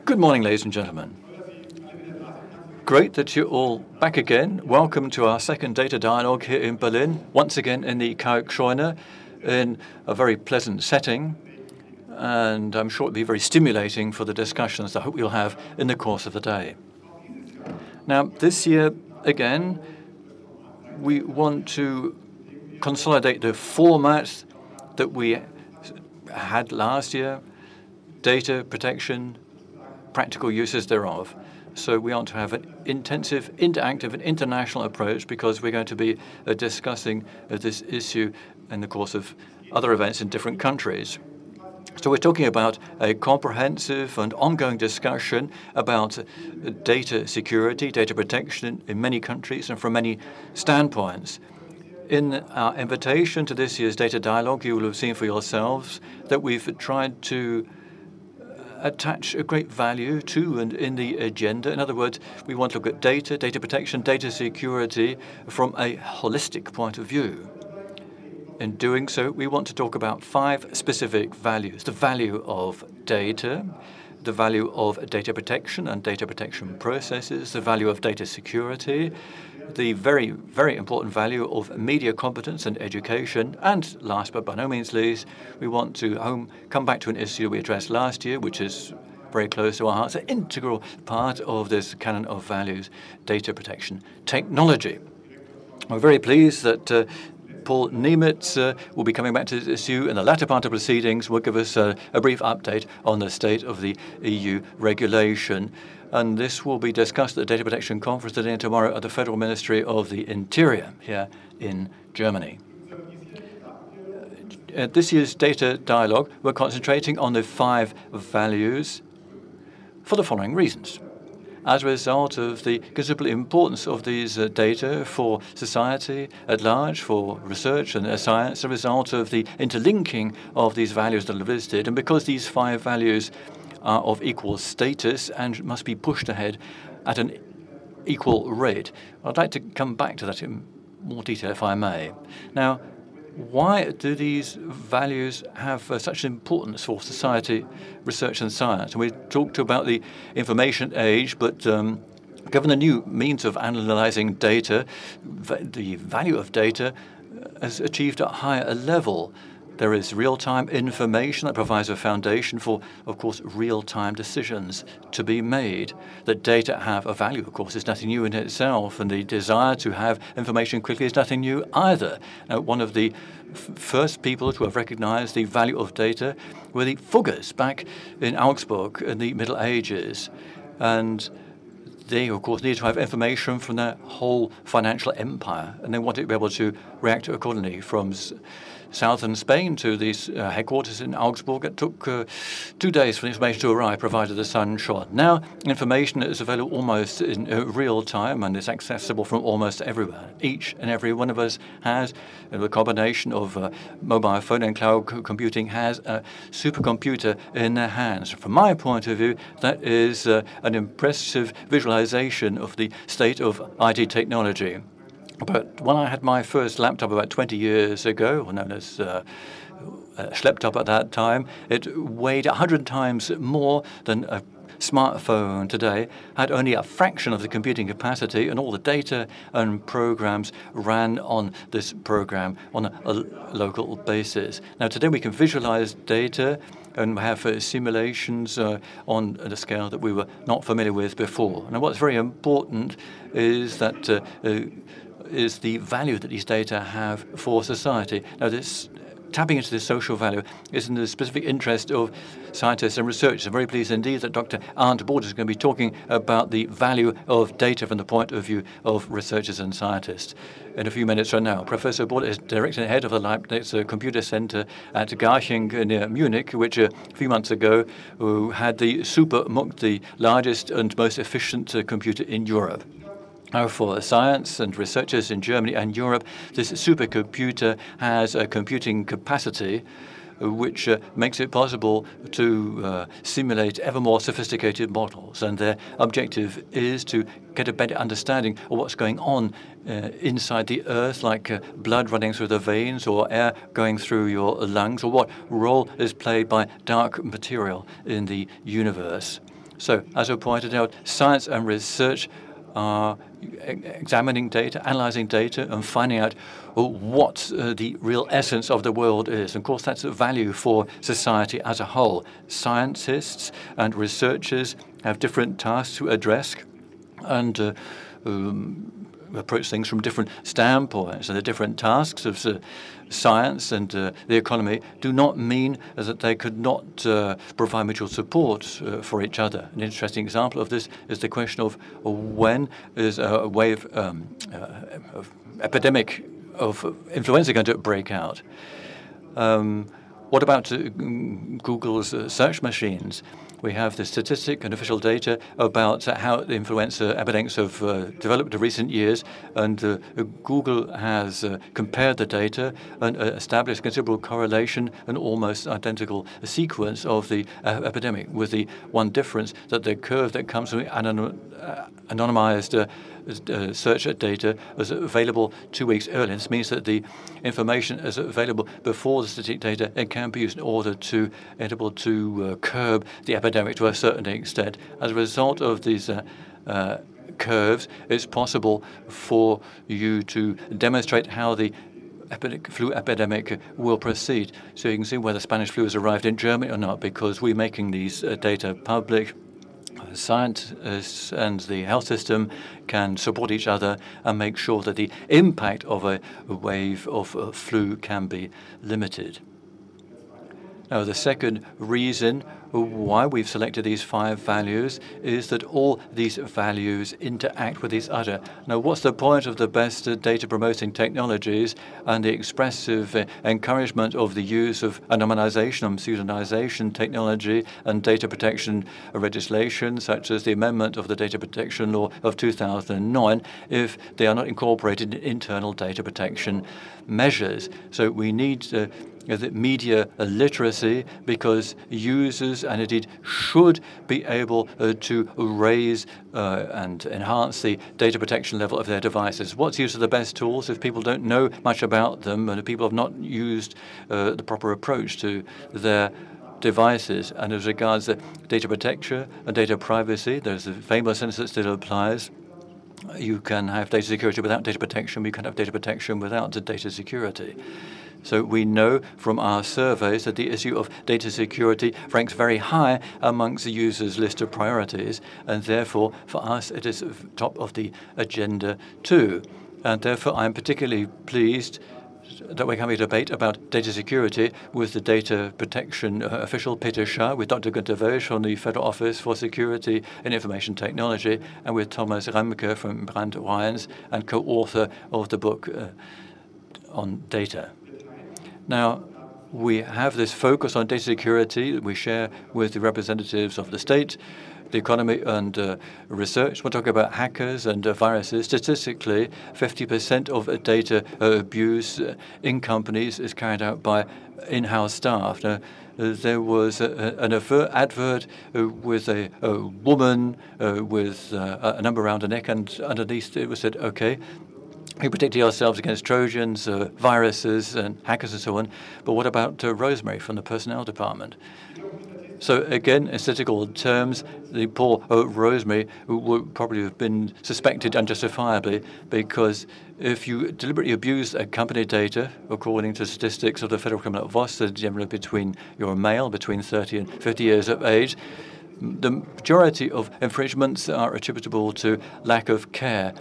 Good morning, ladies and gentlemen. Great that you're all back again. Welcome to our second data dialogue here in Berlin, once again in the Kalkscheune, in a very pleasant setting. And I'm sure it'll be very stimulating for the discussions I hope we'll have in the course of the day. Now, this year, again, we want to consolidate the format that we had last year, data protection, practical uses thereof. So we want to have an intensive, interactive, and international approach because we're going to be discussing this issue in the course of other events in different countries. So we're talking about a comprehensive and ongoing discussion about data security, data protection in many countries and from many standpoints. In our invitation to this year's data dialogue, you will have seen for yourselves that we've tried to attach a great value to and in the agenda. In other words, we want to look at data, data protection, data security from a holistic point of view. In doing so, we want to talk about 5 specific values: the value of data, the value of data protection and data protection processes, the value of data security, the very, very important value of media competence and education, and last but by no means least, we want to come back to an issue we addressed last year, which is very close to our hearts, an integral part of this canon of values, data protection technology. We're very pleased that Paul Niemitz will be coming back to this issue in the latter part of proceedings. Will give us a brief update on the state of the EU regulation. And this will be discussed at the Data Protection Conference today and tomorrow at the Federal Ministry of the Interior here in Germany. At this year's data dialogue, we're concentrating on the 5 values for the following reasons. As a result of the considerable importance of these data for society at large, for research and science, as a result of the interlinking of these values that are listed, and because these 5 values are of equal status and must be pushed ahead at an equal rate. I'd like to come back to that in more detail, if I may. Now, why do these values have such importance for society, research and science? And we talked about the information age, but given the new means of analyzing data, the value of data has achieved a higher level. There is real-time information that provides a foundation for, of course, real-time decisions to be made. That data have a value, of course, is nothing new in itself, and the desire to have information quickly is nothing new either. Now, one of the first people to have recognized the value of data were the Fuggers back in Augsburg in the Middle Ages. And they, of course, needed to have information from their whole financial empire, and they wanted to be able to react accordingly. From southern Spain to these headquarters in Augsburg, it took 2 days for the information to arrive, provided the sun shone. Now, information is available almost in real time and is accessible from almost everywhere. Each and every one of us has, a combination of mobile phone and cloud computing, has a supercomputer in their hands. From my point of view, that is an impressive visualization of the state of IT technology. But when I had my first laptop about 20 years ago, known as Schlepptop at that time, it weighed 100 times more than a smartphone today, had only a fraction of the computing capacity, and all the data and programs ran on this program on a local basis. Now, today we can visualize data and have simulations on a scale that we were not familiar with before. And what's very important is that is the value that these data have for society. Now, tapping into this social value is in the specific interest of scientists and researchers. I'm very pleased indeed that Dr. Arndt Borders is going to be talking about the value of data from the point of view of researchers and scientists in a few minutes from now. Professor Borders is director and head of the Leibniz Computer Center at Garching near Munich, which a few months ago had the SuperMUC, the largest and most efficient computer in Europe. Now, for science and researchers in Germany and Europe, this supercomputer has a computing capacity which makes it possible to simulate ever more sophisticated models. And their objective is to get a better understanding of what's going on inside the Earth, like blood running through the veins or air going through your lungs, or what role is played by dark material in the universe. So, as I pointed out, science and research are examining data, analyzing data, and finding out what the real essence of the world is. And of course, that's a value for society as a whole. Scientists and researchers have different tasks to address and approach things from different standpoints. And the different tasks of science and the economy do not mean that they could not provide mutual support for each other. An interesting example of this is the question of when is a wave of epidemic of influenza going to break out. What about Google's search machines? We have the statistic and official data about how the influenza epidemics have developed in recent years, and Google has compared the data and established considerable correlation and almost identical sequence of the epidemic, with the one difference that the curve that comes from anonymized search data was available 2 weeks earlier. This means that the information is available before the statistic data and can be used in order to able to curb the epidemic to a certain extent. As a result of these curves, it's possible for you to demonstrate how the flu epidemic will proceed. So you can see whether Spanish flu has arrived in Germany or not, because we're making these data public. Scientists and the health system can support each other and make sure that the impact of a wave of flu can be limited. Now, the second reason why we've selected these 5 values is that all these values interact with each other. Now, what's the point of the best data promoting technologies and the expressive encouragement of the use of anonymization and pseudonymization technology and data protection legislation, such as the amendment of the Data Protection Law of 2009, if they are not incorporated in internal data protection measures? So we need the media literacy, because users and indeed should be able to raise and enhance the data protection level of their devices. What's use of the best tools if people don't know much about them and people have not used the proper approach to their devices? And as regards data protection and data privacy, there's a famous sentence that still applies. You can have data security without data protection. You can have data protection without data security. So we know from our surveys that the issue of data security ranks very high amongst the users' list of priorities, and therefore for us it is top of the agenda too. And therefore I'm particularly pleased that we're having a debate about data security with the data protection official Peter Shah, with Dr. Günter Welsch from the Federal Office for Security and Information Technology, and with Thomas Remke from Brand-Wines and co-author of the book on data. Now, we have this focus on data security that we share with the representatives of the state, the economy, and research. We're talking about hackers and viruses. Statistically, 50% of data abuse in companies is carried out by in-house staff. Now, there was an advert with a woman with a number around her neck, and underneath it was said, okay, we protect ourselves against Trojans, viruses, and hackers and so on. But what about Rosemary from the personnel department? So again, in statistical terms, the poor Rosemary would probably have been suspected unjustifiably, because if you deliberately abuse a company data, according to statistics of the Federal Criminal Office, generally you're a male between 30 and 50 years of age, the majority of infringements are attributable to lack of care.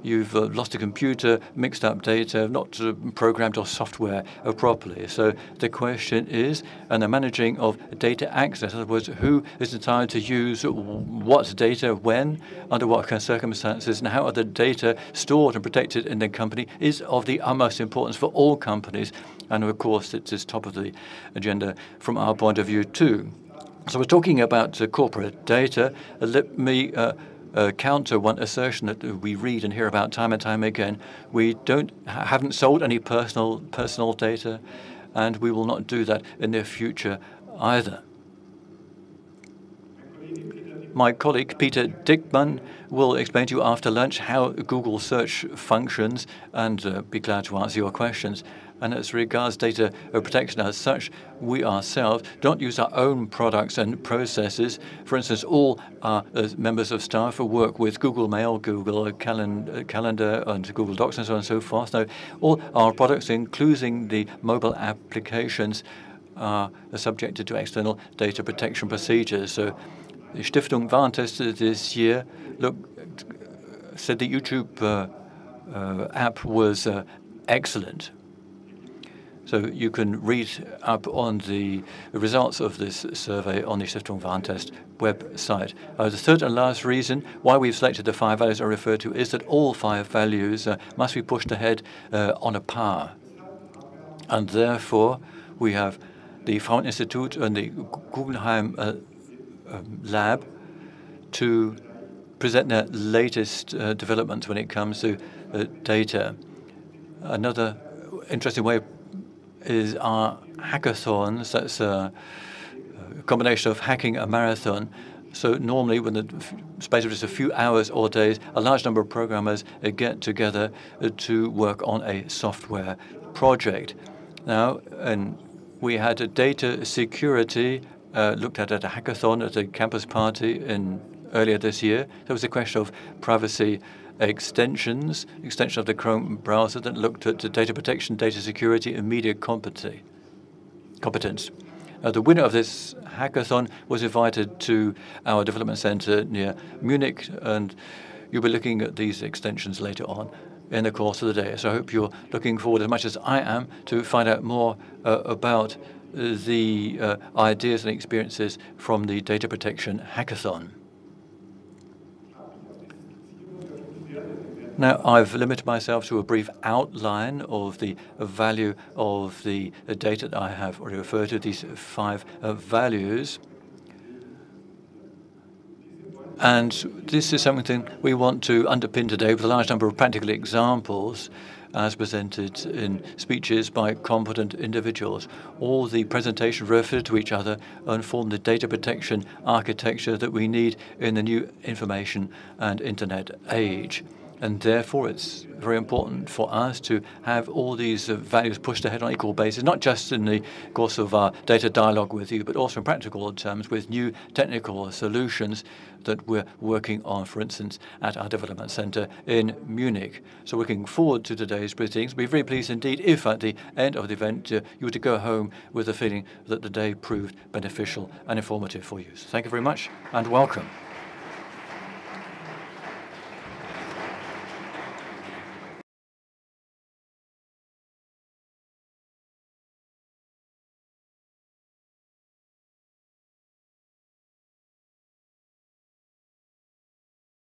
You've lost a computer, mixed up data, not programmed or software properly. So the question is, and the managing of data access, in other words, who is entitled to use what data, when, under what kind of circumstances, and how are the data stored and protected in the company, is of the utmost importance for all companies. And of course, it is top of the agenda from our point of view too. So we're talking about corporate data. Let me counter one assertion that we read and hear about time and time again. We haven't sold any personal data. and we will not do that in the future either. My colleague, Peter Dickmann, will explain to you after lunch how Google search functions and be glad to answer your questions. And as regards data protection as such, we ourselves don't use our own products and processes. For instance, all our members of staff work with Google Mail, Google Calendar, and Google Docs, and so on and so forth. Now, all our products, including the mobile applications, are subjected to external data protection procedures. So the Stiftung Warentest this year said the YouTube app was excellent. So you can read up on the results of this survey on the Stiftung Warentest website. The third and last reason why we've selected the 5 values I referred to is that all 5 values must be pushed ahead on a par. And therefore, we have the Frauen Institute and the Guggenheim lab to present their latest developments when it comes to data. Another interesting way is our hackathons. That's a combination of hacking a marathon. So normally, when the space of just a few hours or days, a large number of programmers get together to work on a software project. Now, and we had a data security looked at a hackathon at a campus party earlier this year. There was a question of privacy extension of the Chrome browser that looked at data protection, data security, and media competence. The winner of this hackathon was invited to our development center near Munich, and you'll be looking at these extensions later on in the course of the day. So I hope you're looking forward as much as I am to find out more about the ideas and experiences from the data protection hackathon. Now, I've limited myself to a brief outline of the value of the data that I have already referred to, these 5 values. And this is something we want to underpin today with a large number of practical examples as presented in speeches by competent individuals. All the presentations refer to each other and form the data protection architecture that we need in the new information and internet age. And therefore, it's very important for us to have all these values pushed ahead on equal basis, not just in the course of our data dialogue with you, but also in practical terms with new technical solutions that we're working on, for instance, at our development center in Munich. So looking forward to today's proceedings. We're very pleased indeed if at the end of the event you were to go home with the feeling that the day proved beneficial and informative for you. So thank you very much and welcome.